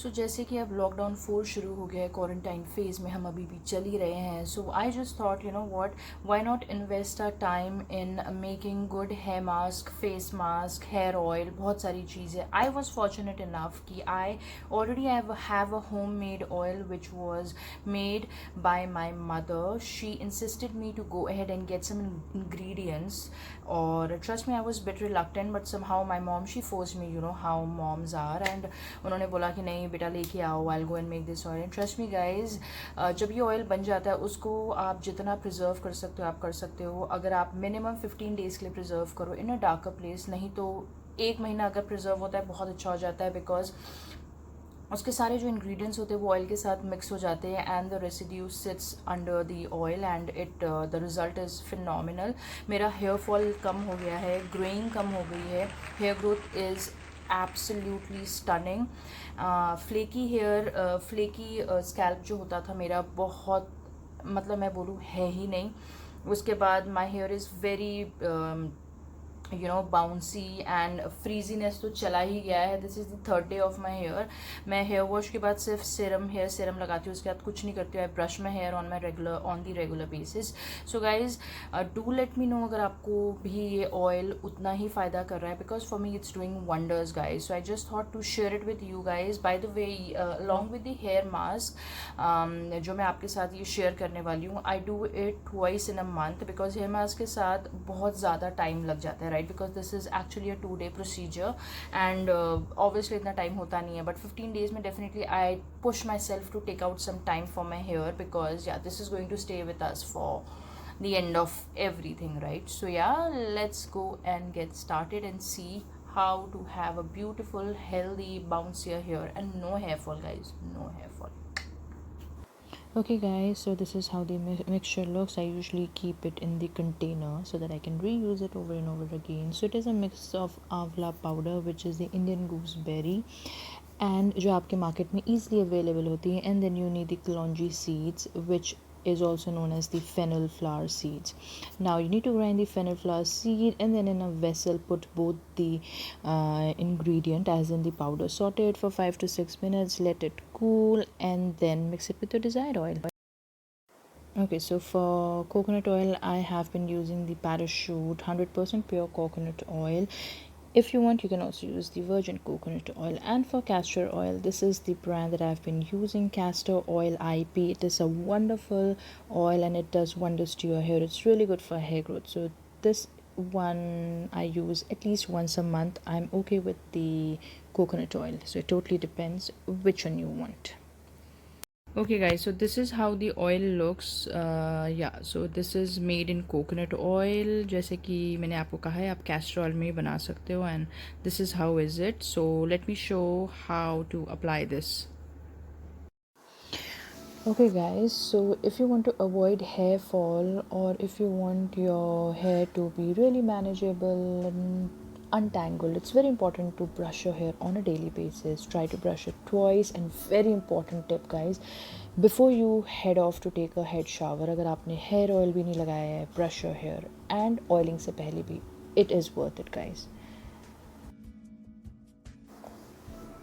सो जैसे कि अब लॉकडाउन 4 शुरू हो गया है, क्वारंटाइन फेज़ में हम अभी भी चल ही रहे हैं. So I just thought, you know what, why not invest our time in making good hair mask, face mask, hair oil, बहुत सारी चीज़ें. आई वॉज फॉर्चुनेट इनफ कि I already have a homemade oil which was made by my mother. She insisted me to go ahead and get some ingredients, or trust me, I was a bit reluctant, but somehow my mom, she forced me, you know how moms are, and उन्होंने बोला कि नहीं बेटा लेके आओ, I'll go and make this oil. And trust me guys, जब ये oil बन जाता है उसको आप जितना प्रिजर्व कर सकते हो आप कर सकते हो. अगर आप मिनिमम 15 डेज़ के लिए प्रिजर्व करो इन अ डार्कर प्लेस, नहीं तो 1 महीना अगर प्रिजर्व होता है बहुत अच्छा हो जाता है, बिकॉज उसके सारे जो इंग्रेडिएंट्स होते हैं वो ऑयल के साथ मिक्स हो जाते हैं, and the residue sits under the oil, and the result is phenomenal. मेरा हेयर फॉल कम हो गया है, ग्रोइंग कम हो गई है, hair growth is absolutely stunning. Flaky hair, flaky scalp जो होता था मेरा, बहुत मतलब मैं बोलूँ है ही नहीं. उसके बाद my hair is very bouncy and frizziness तो चला ही गया है. This is the third day of my hair. मैं हेयर वॉश के बाद सिर्फ हेयर सीरम लगाती हूँ, उसके बाद कुछ नहीं करती हूँ. I brush my hair on the regular basis. So guys do let me know अगर आपको भी ये ऑयल उतना ही फ़ायदा कर रहा है, because for me it's doing wonders guys. So I just thought to share it with you guys. By the way, along with the hair mask जो मैं आपके साथ ये शेयर करने वाली हूँ, I do it twice in a month, because hair mask के साथ बहुत ज़्यादा टाइम लग जाता है, right? Because this is actually a 2-day procedure, and obviously इतना टाइम होता नहीं है, but 15 days में definitely I push myself to take out some time for my hair, because yeah, this is going to stay with us for the end of everything, right? So yeah, let's go and get started and see how to have a beautiful, healthy, bouncier hair and no hair fall, guys, no hair fall. Okay guys, so this is how the mixture looks. I usually keep it in the container so that I can reuse it over and over again. So it is a mix of avla powder, which is the Indian gooseberry, and जो आपके market में easily available होती है, and then you need the kalonji seeds, which is also known as the fennel flower seeds. Now you need to grind the fennel flower seed, and then in a vessel put both the ingredient, as in the powder, saute it for 5 to 6 minutes, let it cool, and then mix it with your desired oil. Okay, so for coconut oil, I have been using the Parachute 100% pure coconut oil. If you want, you can also use the virgin coconut oil. And for castor oil, this is the brand that I've been using, Castor Oil IP. It is a wonderful oil and it does wonders to your hair. It's really good for hair growth. So this one I use at least once a month. I'm okay with the coconut oil. So it totally depends which one you want. Okay guys, so this is how the oil looks. Yeah, so this is made in coconut oil. जैसे कि मैंने आपको कहा है, आप castor oil में ही बना सकते हो, and this is how is it. So let me show how to apply this. Okay guys, so if you want to avoid hair fall, or if you want your hair to be really manageable and untangled, it's very important to brush your hair on a daily basis. Try to brush it twice, and very important tip guys, before you head off to take a head shower, अगर आपने hair oil भी नहीं लगाया है, brush your hair, and oiling से पहले भी, it is worth it guys.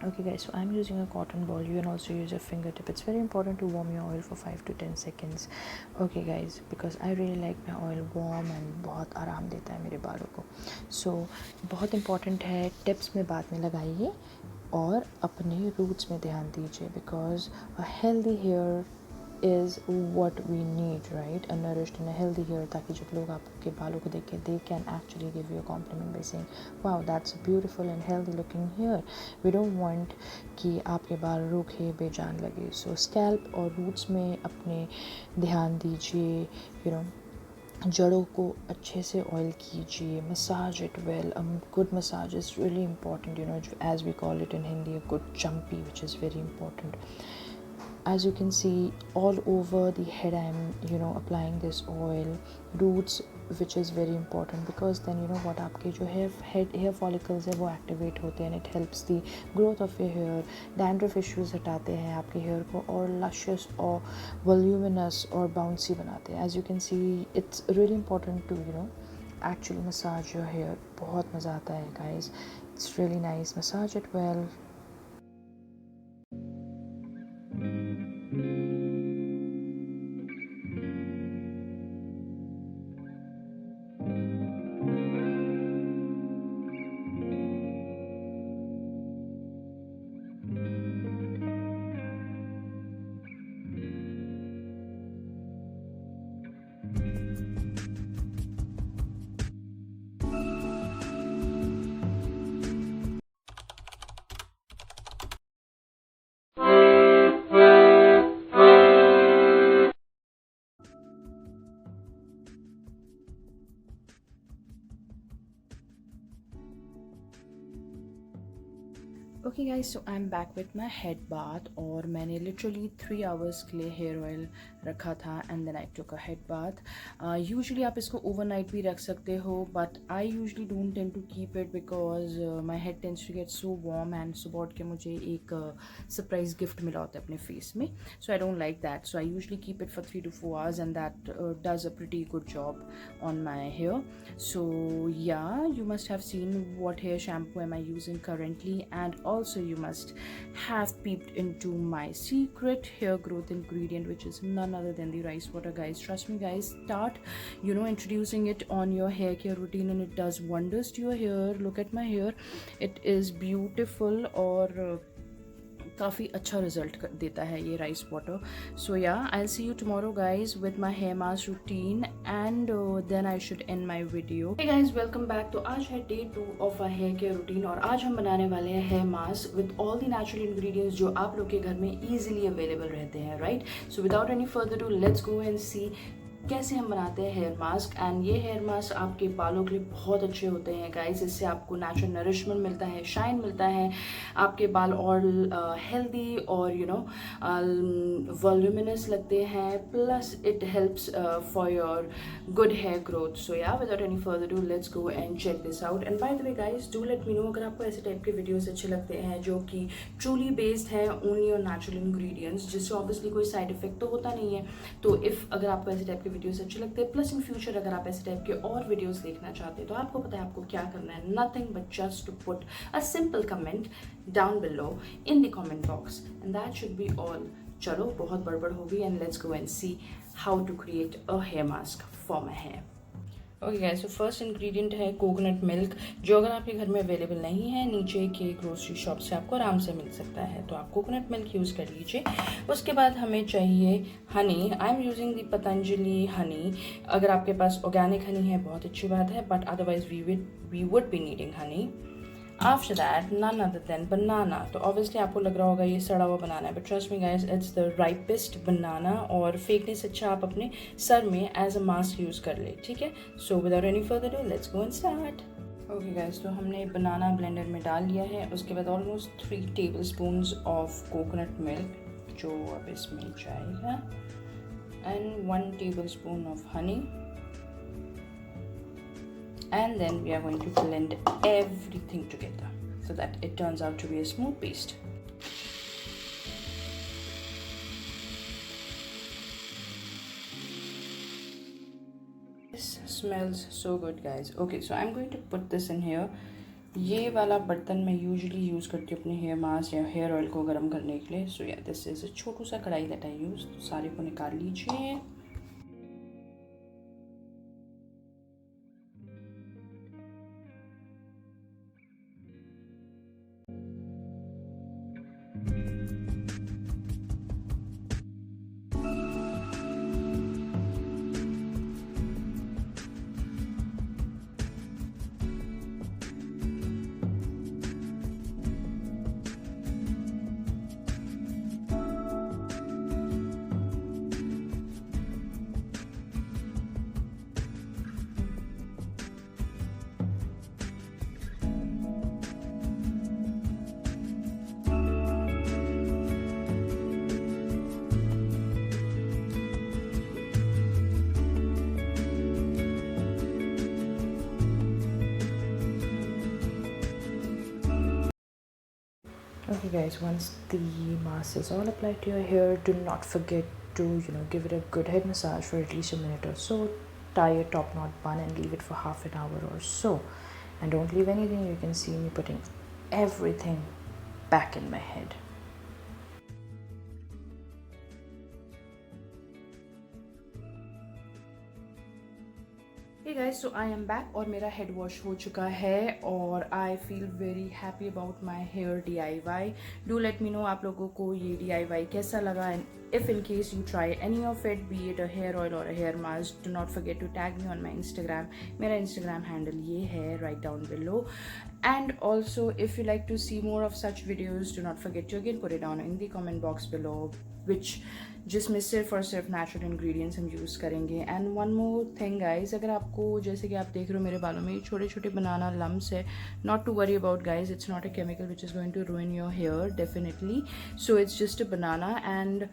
Okay guys, so I'm using a cotton ball. You can also use your fingertip. It's very important to warm your oil for 5 to 10 seconds. Okay guys, because I really like my oil warm and बहुत आराम देता है मेरे बालों को. So बहुत important है, tips में बाद में लगाइए और अपने roots में ध्यान दीजिए, because a healthy hair is what we need, right? A nourished and a healthy hair, ताकि जब लोग आपके बालों को देखें, they can actually give you a compliment by saying, wow, that's a beautiful and healthy looking hair. We don't want कि आपके बाल रूखे बेजान लगे. So scalp और roots में अपने ध्यान दीजिए, you know, जड़ों को अच्छे से ऑयल कीजिए, massage it well. A good massage is really important, you know, as we call it in Hindi, a good chumpy, which is very important. As you can see, all over the head I'm, you know, applying this oil, roots, which is very important, because then, you know what, आपके जो hair follicles है वो activate होते हैं, and it helps the growth of your hair. Dandruff issues हटाते हैं आपके hair को, और luscious और voluminous और bouncy बनाते हैं. As you can see, it's really important to, you know, actually massage your hair. बहुत मज़ा आता है guys. It's really nice. Massage it well. Okay guys, so I am back with my head bath और मैंने literally 3 hours के लिए hair oil रखा था and then I took a head bath. Usually आप इसको ओवरनाइट भी रख सकते हो, but I usually don't tend to keep it because my head tends to get so warm and सुबह उठ के मुझे एक सरप्राइज गिफ्ट मिला होता है अपने फेस में. So I don't like that, so I usually keep it for 3 to 4 hours and that does a pretty good job on my hair. So yeah, you must have seen what hair shampoo am I using currently, and also you must have peeped into my secret hair growth ingredient, which is none other than the rice water. Guys, trust me guys, start introducing it on your hair care routine and it does wonders to your hair. Look at my hair, it is beautiful और काफ़ी अच्छा result देता है ये rice water. So yeah, I see you tomorrow guys with my hair mask routine and then I should end my video. Hey guys, welcome back. तो आज है day 2 of a hair care routine और आज हम बनाने वाले हैं hair mask with all the natural ingredients जो आप लोग के घर में ईजिली अवेलेबल रहते हैं, right? So without any further do, let's go and see कैसे हम बनाते हैं हेयर मास्क. एंड ये हेयर मास्क आपके बालों के लिए बहुत अच्छे होते हैं गाइस. इससे आपको नेचुरल नरिशमेंट मिलता है, शाइन मिलता है, आपके बाल और हेल्दी और वॉल्यूमिनस लगते हैं, plus it helps for your good hair growth. So yeah, without any further do, let's go and check this out. And by the way guys, do let me know अगर आपको ऐसे type के videos अच्छे लगते हैं जो कि truly based है ओनली योर नेचुरल इंग्रेडिएंट्स, जिससे ऑब्वियसली कोई साइड इफेक्ट तो होता नहीं है. तो इफ अगर आपको ऐसे टाइप के वीडियोस अच्छे लगते हैं, प्लस इन फ्यूचर अगर आप ऐसे टाइप के और वीडियोस देखना चाहते हैं, तो आपको पता है आपको क्या करना है. Nothing but just to put a simple comment down below in the comment box and that should be all. चलो, बहुत बड़बड़ होगी and let's go and see how to create a hair mask for my hair. Okay guys, so first ingredient है coconut milk, जो अगर आपके घर में अवेलेबल नहीं है, नीचे के ग्रोसरी शॉप से आपको आराम से मिल सकता है, तो आप कोकोनट मिल्क यूज़ कर लीजिए. उसके बाद हमें चाहिए Honey. I am using the Patanjali Honey. अगर आपके पास ऑर्गेनिक हनी है बहुत अच्छी बात है, but otherwise we would be needing honey. After that, none other than banana. तो ऑब्वियसली आपको लग रहा होगा ये सड़ा हुआ बनाना है, but trust me guys, it's the ripest banana और फेंकने से अच्छा आप अपने सर में एज अ मास्क यूज़ कर ले, ठीक है? सो without any further do, let's go and start. Okay guys, तो हमने बनाना ब्लेंडर में डाल लिया है. उसके बाद almost 3 tablespoons of coconut milk जो अब इसमें जाएगा, and 1 tablespoon of honey. And then we are going to blend everything together so that it turns out to be a smooth paste. This smells so good guys. Okay, so I'm going to put this in here. ये वाला बर्तन मैं usually use करती हूँ अपने hair mask या hair oil को गर्म करने के लिए. सो या, दिस इज़ अ छोटू सा कढ़ाई दैट आई यूज़. तो सारे को निकाल लीजिए. Okay guys, once the mask is all applied to your hair, do not forget to give it a good head massage for at least a minute or so. Tie a top knot bun and leave it for half an hour or so, and don't leave anything. You can see me putting everything back in my head. Hey guys, so I am back और मेरा head wash हो चुका है और I feel very happy about my hair DIY. Do let me know आप लोगों को ये DIY कैसा लगा, and if in case you try any of it, be it a hair oil और a hair mask, do not forget to tag me on my Instagram. मेरा Instagram handle ये है, right down below. And also, if you like to see more of such videos, do not forget to again put it down in the comment box below. which जिसमें सिर्फ और सिर्फ natural ingredients हम use करेंगे. And one more thing guys, अगर आपको जैसे कि आप देख रहे हो मेरे बालों में छोटे छोटे बनाना लम्स है, not to worry about guys, it's not a chemical which is going to ruin your hair definitely. So it's just a banana. And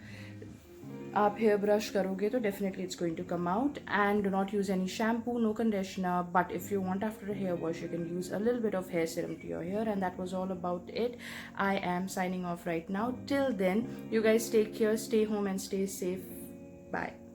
आप हेयर ब्रश करोगे तो definitely it's going to come out. And do not use any shampoo, no conditioner, but if you want after a hair wash you can use a little bit of hair serum to your hair. And that was all about it. I am signing off right now. Till then, you guys take care, stay home and stay safe. Bye.